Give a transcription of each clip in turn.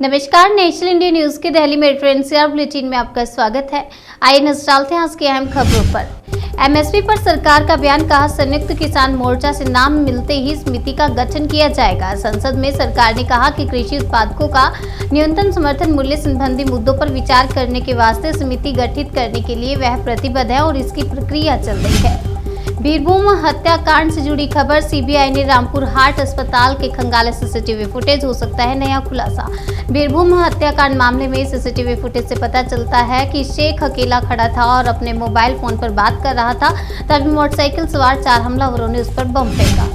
नमस्कार, national India news के Delhi metro NCR bulletin में आपका स्वागत है। आइए नजर डालते हैं आज की अहम खबरों पर। एमएसपी पर सरकार का बयान, कहा संयुक्त किसान मोर्चा से नाम मिलते ही समिति का गठन किया जाएगा। संसद में सरकार ने कहा कि कृषि उत्पादकों का न्यूनतम समर्थन मूल्य संबंधी मुद्दों पर विचार करने के वास्ते समिति गठित करने के लिए वह प्रतिबद्ध है और इसकी प्रक्रिया चल रही है। बीरभूम हत्याकांड से जुड़ी खबर, सीबीआई ने रामपुर हाट अस्पताल के खंगाले सीसीटीवी फुटेज, हो सकता है नया खुलासा। बीरभूम हत्याकांड मामले में सीसीटीवी फुटेज से पता चलता है कि शेख अकेला खड़ा था और अपने मोबाइल फोन पर बात कर रहा था, तभी मोटरसाइकिल सवार 4 हमलावरों ने उस पर बम फेंका।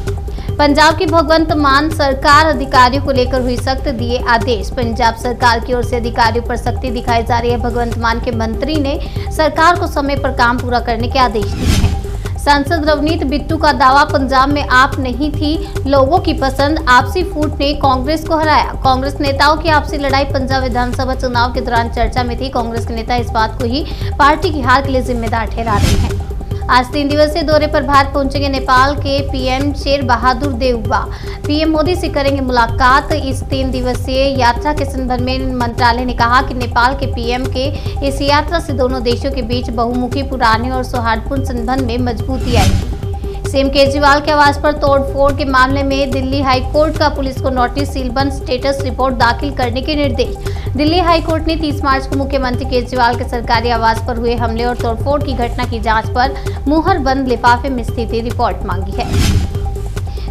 पंजाब की भगवंत मान सरकार अधिकारियों को लेकर हुई सख्त, दिए आदेश। पंजाब सरकार की ओर से अधिकारियों पर सख्ती दिखाई जा रही है। भगवंत मान के मंत्री ने सरकार को समय पर काम पूरा करने के आदेश दिए हैं। सांसद रवनीत बिट्टू का दावा, पंजाब में आप नहीं थी लोगों की पसंद, आपसी फूट ने कांग्रेस को हराया। कांग्रेस नेताओं की आपसी लड़ाई पंजाब विधानसभा चुनाव के दौरान चर्चा में थी। कांग्रेस के नेता इस बात को ही पार्टी की हार के लिए जिम्मेदार ठहरा रहे हैं। आज 3 दिवसीय दौरे पर भारत पहुंचेंगे नेपाल के पीएम शेर बहादुर देउबा। पीएम मोदी से करेंगे मुलाकात। इस 3 दिवसीय यात्रा के संदर्भ में मंत्रालय ने कहा कि नेपाल के पीएम के इस यात्रा से दोनों देशों के बीच बहुमुखी, पुराने और सौहार्दपूर्ण संबंध में मजबूती आएगी। सीएम केजरीवाल के आवास पर तोड़फोड़ के मामले में दिल्ली हाई कोर्ट का पुलिस को नोटिस, सीलबंद स्टेटस रिपोर्ट दाखिल करने के निर्देश। दिल्ली हाई कोर्ट ने 30 मार्च को मुख्यमंत्री केजरीवाल के सरकारी आवास पर हुए हमले और तोड़फोड़ की घटना की जांच पर मुहर बंद लिफाफे में स्थित रिपोर्ट मांगी है।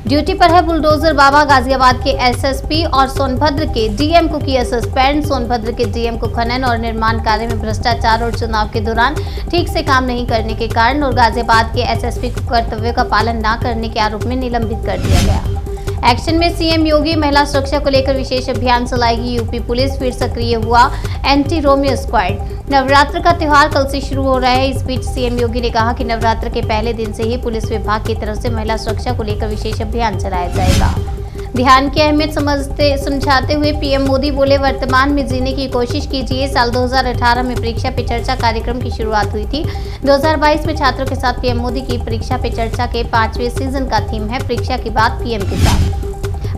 ड्यूटी पर है बुलडोजर बाबा, गाजियाबाद के एसएसपी और सोनभद्र के डीएम को किया सस्पेंड। सोनभद्र के डीएम को खनन और निर्माण कार्य में भ्रष्टाचार और चुनाव के दौरान ठीक से काम नहीं करने के कारण और गाजियाबाद के एसएसपी को कर्तव्य का पालन न करने के आरोप में निलंबित कर दिया गया। एक्शन में सीएम योगी, महिला सुरक्षा को लेकर विशेष अभियान चलाएगी यूपी पुलिस, फिर सक्रिय हुआ एंटी रोमियो स्क्वाड। नवरात्र का त्योहार कल से शुरू हो रहा है। इस बीच सीएम योगी ने कहा कि नवरात्र के पहले दिन से ही पुलिस विभाग की तरफ से महिला सुरक्षा को लेकर विशेष अभियान चलाया जाएगा। ध्यान की अहमियत समझाते हुए पीएम मोदी बोले, वर्तमान में जीने की कोशिश कीजिए। साल 2018 में परीक्षा पे चर्चा कार्यक्रम की शुरुआत हुई थी। 2022 में छात्रों के साथ पीएम मोदी की परीक्षा पे चर्चा के 5वें सीजन का थीम है परीक्षा के बाद पीएम के साथ।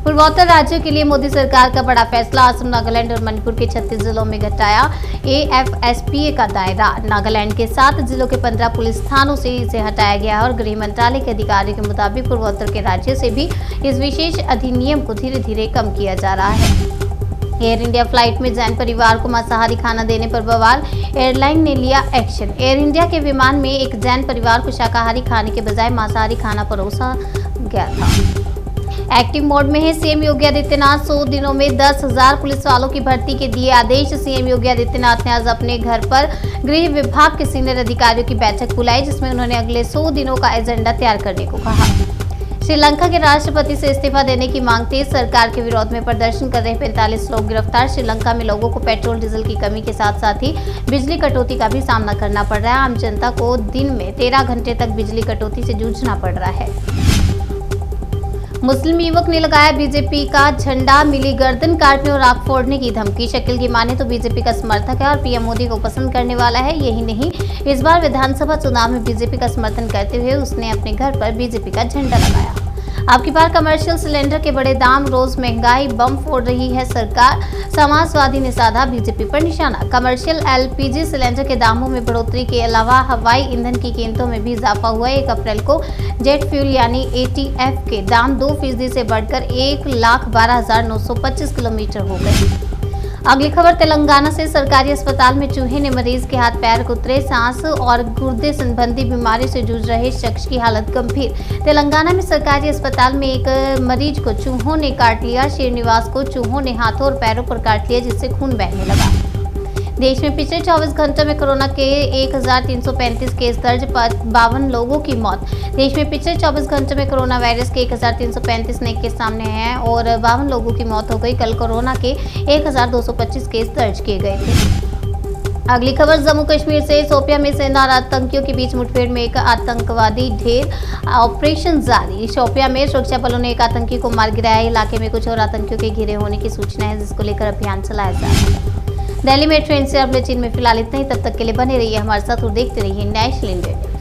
पूर्वोत्तर राज्यों के लिए मोदी सरकार का बड़ा फैसला, असम, नागालैंड और मणिपुर के 36 जिलों में घटाया एएफएसपीए का दायरा। नागालैंड के 7 जिलों के 15 पुलिस थानों से इसे हटाया गया है और गृह मंत्रालय के अधिकारियों के मुताबिक पूर्वोत्तर के राज्यों से भी इस विशेष अधिनियम को धीरे धीरे कम किया जा रहा है। एयर इंडिया फ्लाइट में जैन परिवार को मांसाहारी खाना देने पर बवाल, एयरलाइन ने लिया एक्शन। एयर इंडिया के विमान में एक जैन परिवार को शाकाहारी खाने के बजाय मांसाहारी खाना परोसा गया था। एक्टिव मोड में है सीएम योगी आदित्यनाथ, 100 दिनों में 10,000 पुलिस वालों की भर्ती के दिए आदेश। सीएम योगी आदित्यनाथ ने आज अपने घर पर गृह विभाग के सीनियर अधिकारियों की बैठक बुलाई, जिसमें उन्होंने अगले 100 दिनों का एजेंडा तैयार करने को कहा। श्रीलंका के राष्ट्रपति से इस्तीफा देने की मांग थी। सरकार के विरोध में प्रदर्शन कर रहे 45 लोग गिरफ्तार। श्रीलंका में लोगों को पेट्रोल डीजल की कमी के साथ साथ ही बिजली कटौती का भी सामना करना पड़ रहा है। आम जनता को दिन में 13 घंटे तक बिजली कटौती से जूझना पड़ रहा है। मुस्लिम युवक ने लगाया बीजेपी का झंडा, मिली गर्दन काटने और आंख फोड़ने की धमकी। शकील की माने तो बीजेपी का समर्थक है और पीएम मोदी को पसंद करने वाला है। यही नहीं, इस बार विधानसभा चुनाव में बीजेपी का समर्थन करते हुए उसने अपने घर पर बीजेपी का झंडा लगाया। अब की बार कमर्शियल सिलेंडर के बड़े दाम, रोज महंगाई बम फोड़ रही है सरकार। समाजवादी ने साधा बीजेपी पर निशाना। कमर्शियल एलपीजी सिलेंडर के दामों में बढ़ोतरी के अलावा हवाई ईंधन की कीमतों में भी इजाफा हुआ। 1 अप्रैल को जेट फ्यूल यानी एटीएफ के दाम 2% से बढ़कर 1,12,925 किलोमीटर हो गए। अगली खबर तेलंगाना से। सरकारी अस्पताल में चूहे ने मरीज के हाथ पैर कुतरे। सांस और गुर्दे संबंधी बीमारी से जूझ रहे शख्स की हालत गंभीर। तेलंगाना में सरकारी अस्पताल में एक मरीज को चूहों ने काट लिया। श्रीनिवास को चूहों ने हाथों और पैरों पर काट लिया, जिससे खून बहने लगा। देश में पिछले 24 घंटों में कोरोना के 1,335 केस दर्ज, 52 लोगों की मौत। देश में पिछले 24 घंटों में कोरोना वायरस के 1,335 नए केस सामने आए हैं और 52 लोगों की मौत हो गई। कल कोरोना के 1,225 केस दर्ज किए गए थे। अगली खबर जम्मू कश्मीर से। शोपियां में सेना और आतंकियों के बीच मुठभेड़ में एक आतंकवादी ढेर, ऑपरेशन जारी। शोपियां में सुरक्षा बलों ने एक आतंकी को मार गिराया। इलाके में कुछ और आतंकियों के घिरे होने की सूचना है, जिसको लेकर अभियान चलाया जा रहा है। दिल्ली मेट्रो एनसीआर बुलेटिन में फिलहाल इतना ही। तब तक के लिए बने रहिए हमारे साथ और देखते रहिए नेशनल इंडिया।